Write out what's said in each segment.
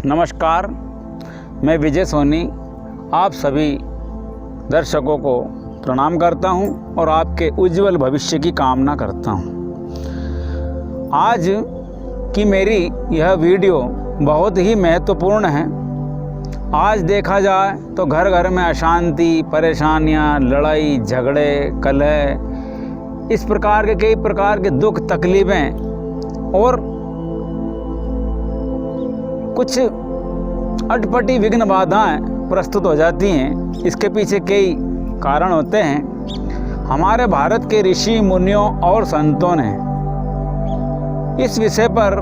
नमस्कार, मैं विजय सोनी आप सभी दर्शकों को प्रणाम करता हूं और आपके उज्जवल भविष्य की कामना करता हूं। आज की मेरी यह वीडियो बहुत ही महत्वपूर्ण है। आज देखा जाए तो घर घर में अशांति, परेशानियां, लड़ाई, झगड़े, कलह, इस प्रकार के कई प्रकार के दुख, तकलीफ़ें और कुछ अटपटी विघ्न बाधाएं प्रस्तुत हो जाती हैं। इसके पीछे कई कारण होते हैं। हमारे भारत के ऋषि मुनियों और संतों ने इस विषय पर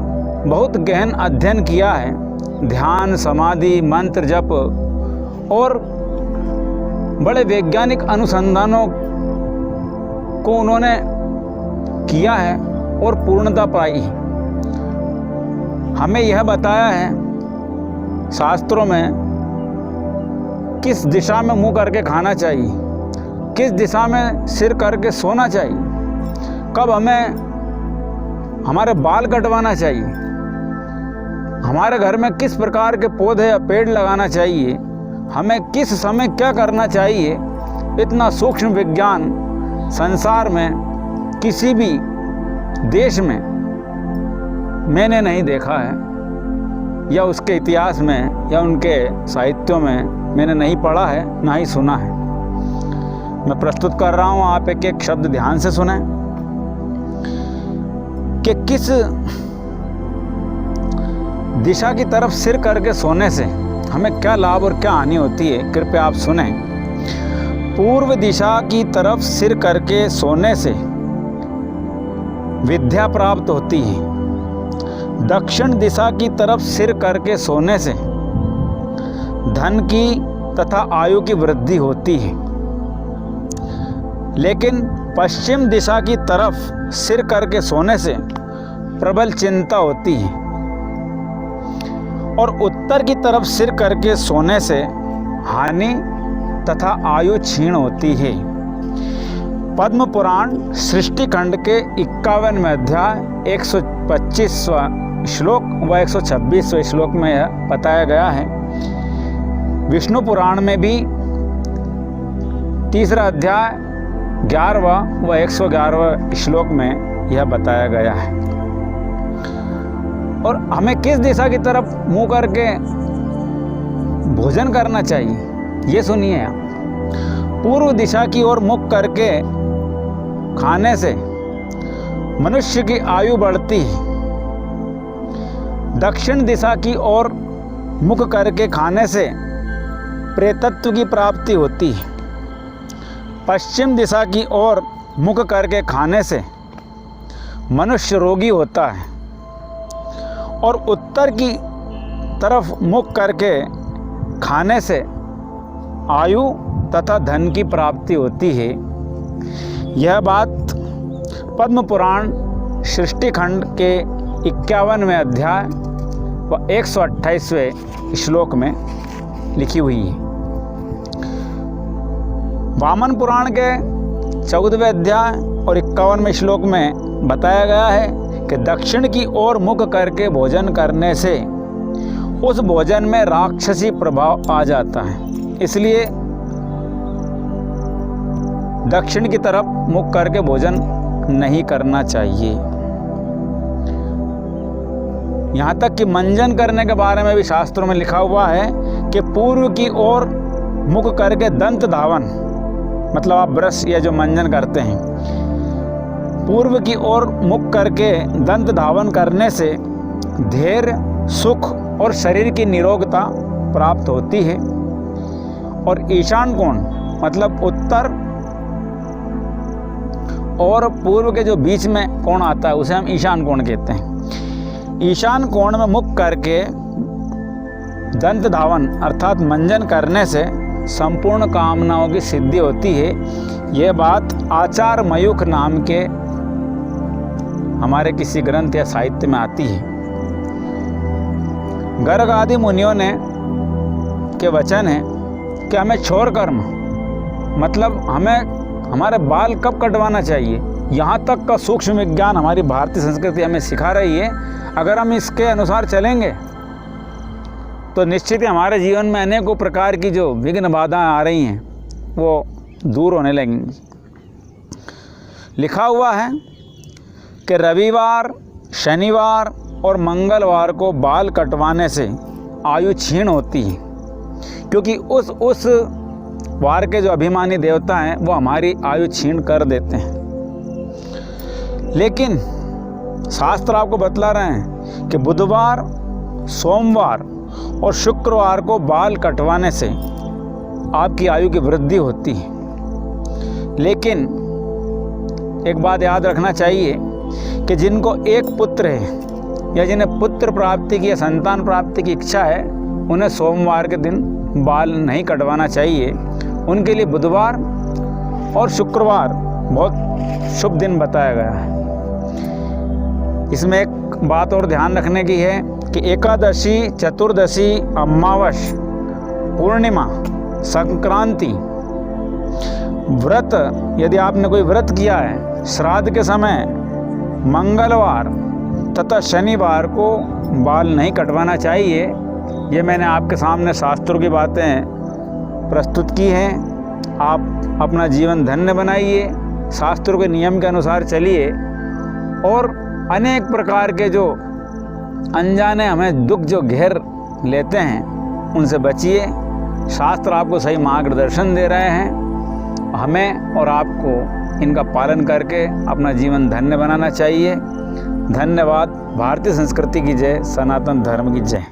बहुत गहन अध्ययन किया है। ध्यान, समाधि, मंत्र जप और बड़े वैज्ञानिक अनुसंधानों को उन्होंने किया है और पूर्णता पाई है। हमें यह बताया है शास्त्रों में किस दिशा में मुंह करके खाना चाहिए, किस दिशा में सिर करके सोना चाहिए, कब हमें हमारे बाल कटवाना चाहिए, हमारे घर में किस प्रकार के पौधे या पेड़ लगाना चाहिए, हमें किस समय क्या करना चाहिए। इतना सूक्ष्म विज्ञान संसार में किसी भी देश में मैंने नहीं देखा है, या उसके इतिहास में या उनके साहित्यों में मैंने नहीं पढ़ा है, ना ही सुना है। मैं प्रस्तुत कर रहा हूँ, आप एक एक शब्द ध्यान से सुनें कि किस दिशा की तरफ सिर करके सोने से हमें क्या लाभ और क्या हानि होती है। कृपया आप सुनें। पूर्व दिशा की तरफ सिर करके सोने से विद्या प्राप्त होती है। दक्षिण दिशा की तरफ सिर करके सोने से धन की तथा आयु की वृद्धि होती है। लेकिन पश्चिम दिशा की तरफ सिर करके सोने से प्रबल चिंता होती है और उत्तर की तरफ सिर करके सोने से हानि तथा आयु क्षीण होती है। पद्म पुराण सृष्टि खंड के 51वें अध्याय 125वां श्लोक व 126वें श्लोक में यह बताया गया है। विष्णु पुराण में भी 3रा अध्याय 11वां व 111वें श्लोक में यह बताया गया है। और हमें किस दिशा की तरफ मुंह करके भोजन करना चाहिए, ये सुनिए आप। पूर्व दिशा की ओर मुख करके खाने से मनुष्य की आयु बढ़ती है। दक्षिण दिशा की ओर मुख करके खाने से प्रेतत्व की प्राप्ति होती है। पश्चिम दिशा की ओर मुख करके खाने से मनुष्य रोगी होता है और उत्तर की तरफ मुख करके खाने से आयु तथा धन की प्राप्ति होती है। यह बात पद्म पुराण सृष्टि खंड के 51वें अध्याय व 128वें श्लोक में लिखी हुई है। वामन पुराण के 14वें अध्याय और 51वें श्लोक में बताया गया है कि दक्षिण की ओर मुख करके भोजन करने से उस भोजन में राक्षसी प्रभाव आ जाता है। इसलिए दक्षिण की तरफ मुख करके भोजन नहीं करना चाहिए। यहाँ तक कि मंजन करने के बारे में भी शास्त्रों में लिखा हुआ है कि पूर्व की ओर मुख करके दंत धावन, मतलब आप ब्रश या जो मंजन करते हैं, पूर्व की ओर मुख करके दंत धावन करने से धैर्य, सुख और शरीर की निरोगता प्राप्त होती है। और ईशान कोण, मतलब उत्तर और पूर्व के जो बीच में कोण आता है उसे हम ईशान कोण कहते हैं। ईशान कोण में मुख करके दंत धावन अर्थात मंजन करने से संपूर्ण कामनाओं की सिद्धि होती है। यह बात आचार्य मयूख नाम के हमारे किसी ग्रंथ या साहित्य में आती है। गर्ग आदि मुनियों ने के वचन है कि हमें छोर कर्म, मतलब हमें हमारे बाल कब कटवाना चाहिए, यहाँ तक का सूक्ष्म विज्ञान हमारी भारतीय संस्कृति हमें सिखा रही है। अगर हम इसके अनुसार चलेंगे तो निश्चित ही हमारे जीवन में अनेकों प्रकार की जो विघ्न बाधाएं आ रही हैं वो दूर होने लगेंगी। लिखा हुआ है कि रविवार, शनिवार और मंगलवार को बाल कटवाने से आयु क्षीण होती है, क्योंकि उस वार के जो अभिमानी देवता हैं वो हमारी आयु क्षीण कर देते हैं। लेकिन शास्त्र आपको बतला रहे हैं कि बुधवार, सोमवार और शुक्रवार को बाल कटवाने से आपकी आयु की वृद्धि होती है। लेकिन एक बात याद रखना चाहिए कि जिनको एक पुत्र है या जिन्हें पुत्र प्राप्ति की या संतान प्राप्ति की इच्छा है, उन्हें सोमवार के दिन बाल नहीं कटवाना चाहिए। उनके लिए बुधवार और शुक्रवार बहुत शुभ दिन बताया गया है। इसमें एक बात और ध्यान रखने की है कि एकादशी, चतुर्दशी, अमावस, पूर्णिमा, संक्रांति, व्रत, यदि आपने कोई व्रत किया है, श्राद्ध के समय मंगलवार तथा शनिवार को बाल नहीं कटवाना चाहिए। ये मैंने आपके सामने शास्त्रों की बातें प्रस्तुत की हैं। आप अपना जीवन धन्य बनाइए, शास्त्रों के नियम के अनुसार चलिए और अनेक प्रकार के जो अनजाने हमें दुख जो घेर लेते हैं उनसे बचिए। शास्त्र आपको सही मार्गदर्शन दे रहे हैं, हमें और आपको इनका पालन करके अपना जीवन धन्य बनाना चाहिए। धन्यवाद। भारतीय संस्कृति की जय, सनातन धर्म की जय।